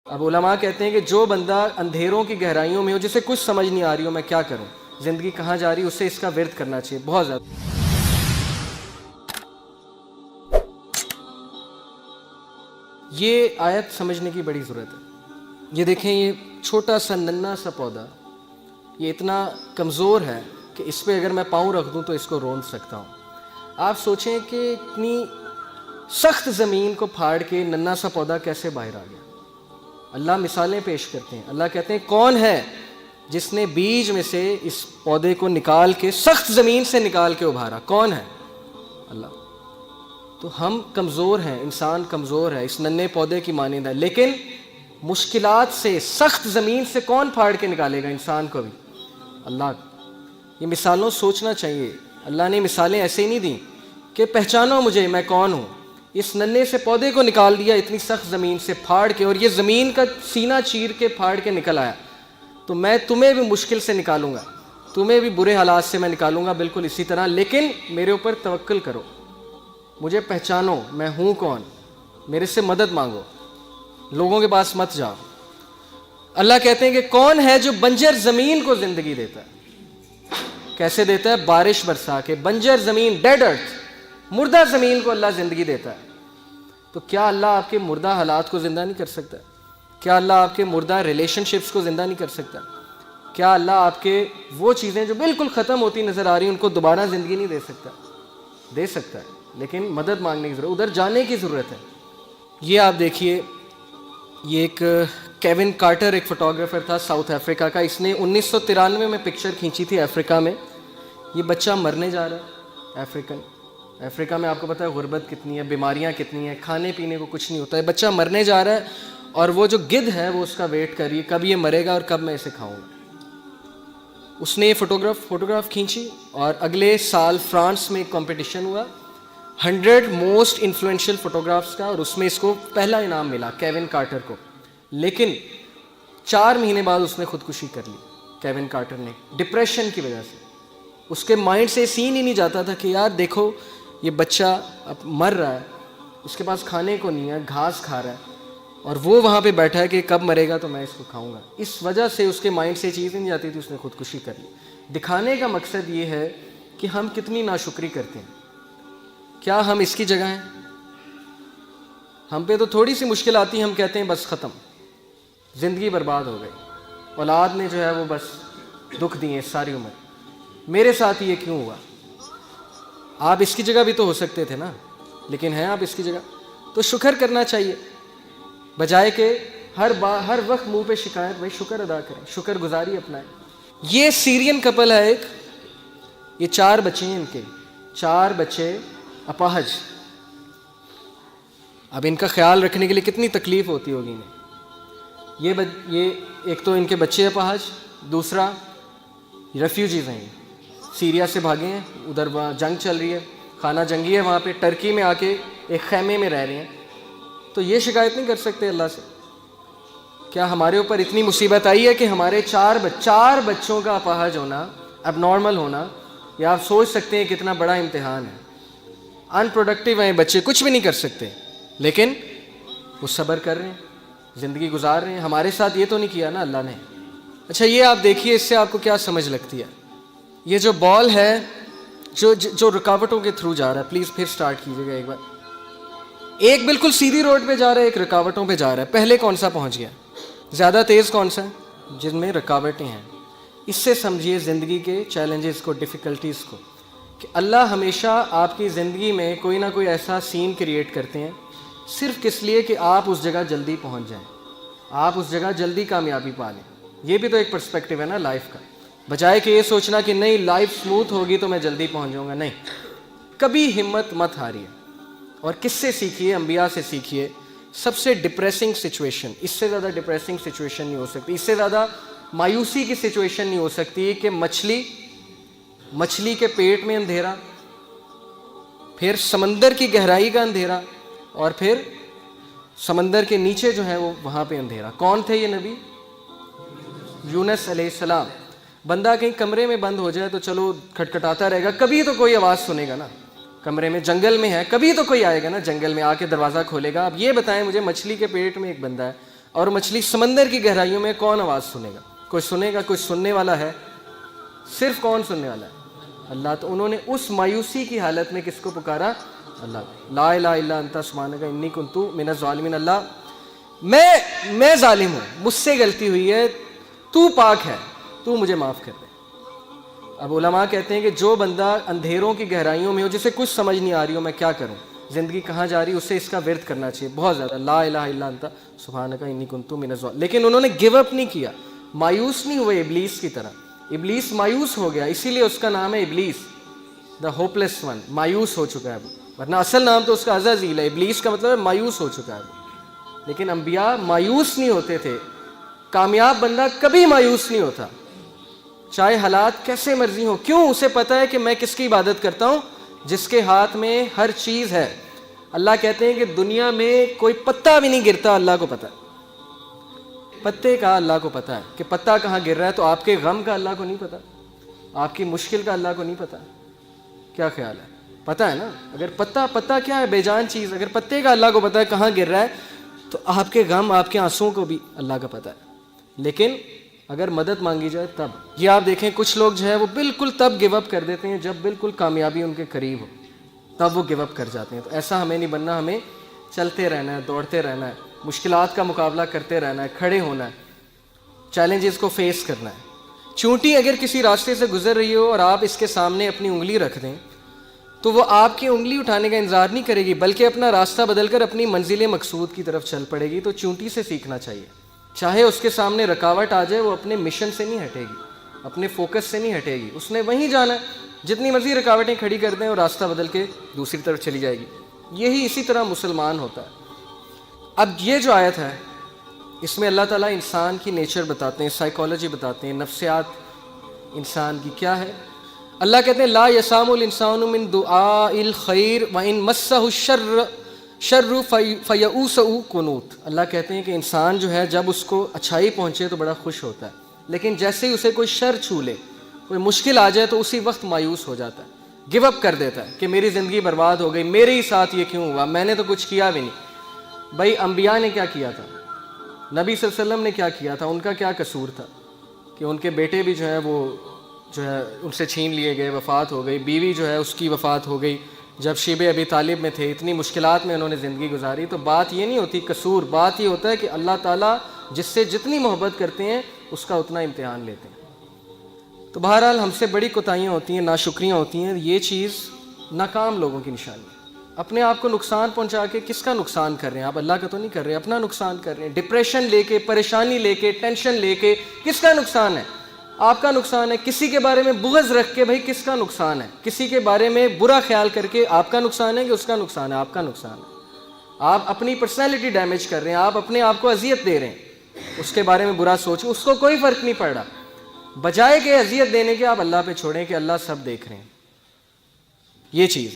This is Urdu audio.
اب علماء کہتے ہیں کہ جو بندہ اندھیروں کی گہرائیوں میں ہو، جسے کچھ سمجھ نہیں آ رہی ہو میں کیا کروں، زندگی کہاں جا رہی، اسے اس کا ورد کرنا چاہیے بہت زیادہ۔ یہ آیت سمجھنے کی بڑی ضرورت ہے۔ یہ دیکھیں، یہ چھوٹا سا ننھا سا پودا یہ اتنا کمزور ہے کہ اس پہ اگر میں پاؤں رکھ دوں تو اس کو روند سکتا ہوں۔ آپ سوچیں کہ اتنی سخت زمین کو پھاڑ کے ننھا سا پودا کیسے باہر آ گیا۔ اللہ مثالیں پیش کرتے ہیں، اللہ کہتے ہیں کون ہے جس نے بیج میں سے اس پودے کو نکال کے سخت زمین سے نکال کے ابھارا، کون ہے؟ اللہ۔ تو ہم کمزور ہیں، انسان کمزور ہے، اس ننھے پودے کی مانند ہے، لیکن مشکلات سے، سخت زمین سے کون پھاڑ کے نکالے گا انسان کو بھی؟ اللہ۔ یہ مثالوں سوچنا چاہیے۔ اللہ نے مثالیں ایسے ہی نہیں دیں کہ پہچانو مجھے میں کون ہوں، اس ننھے سے پودے کو نکال دیا اتنی سخت زمین سے پھاڑ کے، اور یہ زمین کا سینہ چیر کے پھاڑ کے نکل آیا، تو میں تمہیں بھی مشکل سے نکالوں گا، تمہیں بھی برے حالات سے میں نکالوں گا بالکل اسی طرح، لیکن میرے اوپر توکل کرو، مجھے پہچانو میں ہوں کون، میرے سے مدد مانگو، لوگوں کے پاس مت جاؤ۔ اللہ کہتے ہیں کہ کون ہے جو بنجر زمین کو زندگی دیتا ہے؟ کیسے دیتا ہے؟ بارش برسا کے۔ بنجر زمین، ڈیڈ ارتھ، مردہ زمین کو اللہ زندگی دیتا ہے۔ تو کیا اللہ آپ کے مردہ حالات کو زندہ نہیں کر سکتا؟ کیا اللہ آپ کے مردہ ریلیشن شپس کو زندہ نہیں کر سکتا؟ کیا اللہ آپ کے وہ چیزیں جو بالکل ختم ہوتی نظر آ رہی ہیں ان کو دوبارہ زندگی نہیں دے سکتا؟ دے سکتا ہے، لیکن مدد مانگنے کی ضرورت، ادھر جانے کی ضرورت ہے۔ یہ آپ دیکھیے، یہ ایک کیون کارٹر ایک فوٹوگرافر تھا ساؤتھ افریقہ کا، اس نے 1993 میں پکچر کھینچی تھی افریقہ میں۔ یہ بچہ مرنے جا رہا ہے افریقہ میں، آپ کو پتہ ہے غربت کتنی ہے، بیماریاں کتنی ہیں، کھانے پینے کو کچھ نہیں ہوتا ہے، بچہ مرنے جا رہا ہے، اور وہ جو گدھ ہے وہ اس کا ویٹ کر رہی ہے کب یہ مرے گا اور کب میں اسے کھاؤں گا۔ اس نے یہ فوٹوگراف کھینچی، اور اگلے سال فرانس میں ایک کمپٹیشن ہوا 100 موسٹ انفلوئنشل فوٹوگرافس کا، اور اس میں اس کو پہلا انعام ملا کیون کارٹر کو، لیکن 4 مہینے بعد اس نے خودکشی کر لی کیون کارٹر نے، ڈپریشن کی وجہ سے۔ اس کے مائنڈ سے سین ہی نہیں جاتا تھا کہ یار دیکھو یہ بچہ اب مر رہا ہے، اس کے پاس کھانے کو نہیں ہے، گھاس کھا رہا ہے، اور وہ وہاں پہ بیٹھا ہے کہ کب مرے گا تو میں اس کو کھاؤں گا۔ اس وجہ سے اس کے مائنڈ سے چیز نہیں جاتی تھی، اس نے خودکشی کر لی۔ دکھانے کا مقصد یہ ہے کہ ہم کتنی ناشکری کرتے ہیں۔ کیا ہم اس کی جگہ ہیں؟ ہم پہ تو تھوڑی سی مشکل آتی ہے، ہم کہتے ہیں بس ختم، زندگی برباد ہو گئی، اولاد نے جو ہے وہ بس دکھ دیے ساری عمر، میرے ساتھ یہ کیوں ہوا؟ آپ اس کی جگہ بھی تو ہو سکتے تھے نا، لیکن ہیں آپ اس کی جگہ، تو شکر کرنا چاہیے، بجائے کہ ہر وقت منہ پہ شکایت۔ بھائی شکر ادا کریں، شکر گزاری اپنائیں۔ یہ سیرین کپل ہے ایک، یہ 4 بچے ہیں، ان کے 4 بچے اپاہج۔ اب ان کا خیال رکھنے کے لیے کتنی تکلیف ہوتی ہوگی انہیں۔ یہ ایک تو ان کے بچے اپاہج، دوسرا ریفیوجیز ہیں، سیریا سے بھاگے ہیں، ادھر وہاں جنگ چل رہی ہے، خانہ جنگی ہے وہاں پہ، ٹرکی میں آ کے ایک خیمے میں رہ رہے ہیں، تو یہ شکایت نہیں کر سکتے اللہ سے؟ کیا ہمارے اوپر اتنی مصیبت آئی ہے کہ ہمارے 4 بچوں کا اپاہج ہونا، اب نارمل ہونا، یا آپ سوچ سکتے ہیں کتنا بڑا امتحان ہے۔ ان پروڈکٹیو ہیں بچے، کچھ بھی نہیں کر سکتے، لیکن وہ صبر کر رہے ہیں، زندگی گزار رہے ہیں۔ ہمارے ساتھ یہ تو نہیں کیا نا اللہ نے۔ اچھا یہ آپ دیکھیے، اس سے آپ کو کیا سمجھ لگتی ہے؟ یہ جو بال ہے جو رکاوٹوں کے تھرو جا رہا ہے، پلیز پھر سٹارٹ کیجیے گا ایک بار۔ ایک بالکل سیدھی روڈ پہ جا رہا ہے، ایک رکاوٹوں پہ جا رہا ہے، پہلے کون سا پہنچ گیا؟ زیادہ تیز کون سا ہے؟ جن میں رکاوٹیں ہیں۔ اس سے سمجھیے زندگی کے چیلنجز کو، ڈیفیکلٹیز کو، کہ اللہ ہمیشہ آپ کی زندگی میں کوئی نہ کوئی ایسا سین کریٹ کرتے ہیں صرف کس لیے کہ آپ اس جگہ جلدی پہنچ جائیں، آپ اس جگہ جلدی کامیابی پا لیں۔ یہ بھی تو ایک پرسپیکٹیو ہے نا لائف کا، بجائے کہ یہ سوچنا کہ نہیں لائف سموتھ ہوگی تو میں جلدی پہنچ جاؤں گا۔ نہیں، کبھی ہمت مت ہاریے، اور کس سے سیکھیے؟ انبیاء سے سیکھیے۔ سب سے ڈپریسنگ سچویشن، اس سے زیادہ ڈپریسنگ سچویشن نہیں ہو سکتی، اس سے زیادہ مایوسی کی سچویشن نہیں ہو سکتی کہ مچھلی کے پیٹ میں اندھیرا، پھر سمندر کی گہرائی کا اندھیرا، اور پھر سمندر کے نیچے جو ہے وہ وہاں پہ اندھیرا۔ کون تھے یہ نبی؟ یونس علیہ السلام۔ بندہ کہیں کمرے میں بند ہو جائے تو چلو کھٹکھٹاتا رہے گا، کبھی تو کوئی آواز سنے گا نا، کمرے میں، جنگل میں ہے، کبھی تو کوئی آئے گا نا، جنگل میں آ کے دروازہ کھولے گا۔ اب یہ بتائیں مجھے، مچھلی کے پیٹ میں ایک بندہ ہے، اور مچھلی سمندر کی گہرائیوں میں کون آواز سنے گا؟ کوئی سنے گا؟ کوئی سننے والا ہے؟ صرف کون سننے والا ہے؟ اللہ۔ تو انہوں نے اس مایوسی کی حالت میں کس کو پکارا؟ اللہ۔ لا الہ الا انت سبحانک انی کنت من الظالمین۔ اللہ میں ظالم ہوں، مجھ سے غلطی ہوئی ہے، تو پاک ہے، تو مجھے معاف کر دے۔ اب علماء کہتے ہیں کہ جو بندہ اندھیروں کی گہرائیوں میں ہو، جسے کچھ سمجھ نہیں آ رہی ہو میں کیا کروں، زندگی کہاں جا رہی، اسے اس کا ورد کرنا چاہیے بہت زیادہ، لا الہ الا انت سبحانک انی کنت من الظالمین۔ لیکن انہوں نے گیو اپ نہیں کیا، مایوس نہیں ہوئے ابلیس کی طرح۔ ابلیس مایوس ہو گیا، اسی لیے اس کا نام ہے ابلیس، دا ہوپ لیس ون، مایوس ہو چکا ہے وہ، ورنہ اصل نام تو اس کا عزازیل ہے۔ ابلیس کا مطلب ہے مایوس ہو چکا ہے وہ۔ لیکن انبیاء مایوس نہیں ہوتے تھے۔ کامیاب بندہ کبھی مایوس نہیں ہوتا، چاہے حالات کیسے مرضی ہوں۔ کیوں؟ اسے پتہ ہے کہ میں کس کی عبادت کرتا ہوں؟ جس کے ہاتھ میں ہر چیز ہے۔ اللہ کہتے ہیں کہ دنیا میں کوئی پتا بھی نہیں گرتا، اللہ کو پتہ ہے۔ پتے کا اللہ کو پتہ ہے کہ پتا کہاں گر رہا ہے، تو آپ کے غم کا اللہ کو نہیں پتہ؟ آپ کی مشکل کا اللہ کو نہیں پتہ؟ کیا خیال ہے؟ پتہ ہے نا۔ اگر پتا کیا ہے؟ بے جان چیز۔ اگر پتے کا اللہ کو پتہ ہے کہاں گر رہا ہے، تو آپ کے غم، آپ کے آنسوؤں کو بھی اللہ کا پتہ ہے۔ لیکن اگر مدد مانگی جائے تب۔ یہ آپ دیکھیں کچھ لوگ جو ہے وہ بالکل تب گیو اپ کر دیتے ہیں جب بالکل کامیابی ان کے قریب ہو، تب وہ گیو اپ کر جاتے ہیں۔ تو ایسا ہمیں نہیں بننا، ہمیں چلتے رہنا ہے، دوڑتے رہنا ہے، مشکلات کا مقابلہ کرتے رہنا ہے، کھڑے ہونا ہے، چیلنجز کو فیس کرنا ہے۔ چونٹی اگر کسی راستے سے گزر رہی ہو اور آپ اس کے سامنے اپنی انگلی رکھ دیں، تو وہ آپ کی انگلی اٹھانے کا انتظار نہیں کرے گی، بلکہ اپنا راستہ بدل کر اپنی منزل مقصود کی طرف چل پڑے گی۔ تو چونٹی سے سیکھنا چاہیے، چاہے اس کے سامنے رکاوٹ آ جائے، وہ اپنے مشن سے نہیں ہٹے گی، اپنے فوکس سے نہیں ہٹے گی، اس نے وہیں جانا ہے۔ جتنی مرضی رکاوٹیں کھڑی کر دیں اور راستہ بدل کے دوسری طرف چلی جائے گی۔ یہی اسی طرح مسلمان ہوتا ہے۔ اب یہ جو آیت ہے، اس میں اللہ تعالیٰ انسان کی نیچر بتاتے ہیں، سائیکالوجی بتاتے ہیں، نفسیات انسان کی کیا ہے۔ اللہ کہتے ہیں لا یسام الانسان من دعاء الخیر وان مسہ الشر فیئوس قنوط۔ اللہ کہتے ہیں کہ انسان جو ہے جب اس کو اچھائی پہنچے تو بڑا خوش ہوتا ہے، لیکن جیسے ہی اسے کوئی شر چھو لے، کوئی مشکل آ جائے، تو اسی وقت مایوس ہو جاتا ہے، گیو اپ کر دیتا ہے کہ میری زندگی برباد ہو گئی، میرے ہی ساتھ یہ کیوں ہوا، میں نے تو کچھ کیا بھی نہیں۔ بھائی انبیاء نے کیا کیا تھا؟ نبی صلی اللہ علیہ وسلم نے کیا کیا تھا؟ ان کا کیا قصور تھا کہ ان کے بیٹے بھی جو ہے وہ جو ہے ان سے چھین لیے گئے، وفات ہو گئی، بیوی جو ہے اس کی وفات ہو گئی جب شیب ابی طالب میں تھے، اتنی مشکلات میں انہوں نے زندگی گزاری۔ تو بات یہ نہیں ہوتی قصور، بات یہ ہوتا ہے کہ اللہ تعالیٰ جس سے جتنی محبت کرتے ہیں اس کا اتنا امتحان لیتے ہیں۔ تو بہرحال ہم سے بڑی کوتاہیاں ہوتی ہیں، ناشکریاں ہوتی ہیں، یہ چیز ناکام لوگوں کی نشانی ہے۔ اپنے آپ کو نقصان پہنچا کے کس کا نقصان کر رہے ہیں آپ؟ اللہ کا تو نہیں کر رہے، اپنا نقصان کر رہے ہیں۔ ڈپریشن لے کے، پریشانی لے کے، ٹینشن لے کے کس کا نقصان ہے؟ آپ کا نقصان ہے۔ کسی کے بارے میں بغض رکھ کے بھائی کس کا نقصان ہے؟ کسی کے بارے میں برا خیال کر کے آپ کا نقصان ہے کہ اس کا نقصان ہے؟ آپ کا نقصان ہے۔ آپ اپنی پرسنالٹی ڈیمیج کر رہے ہیں، آپ اپنے آپ کو اذیت دے رہے ہیں، اس کے بارے میں برا سوچیں، اس کو کوئی فرق نہیں پڑ رہا۔ بجائے کہ اذیت دینے کے آپ اللہ پہ چھوڑیں کہ اللہ سب دیکھ رہے ہیں۔ یہ چیز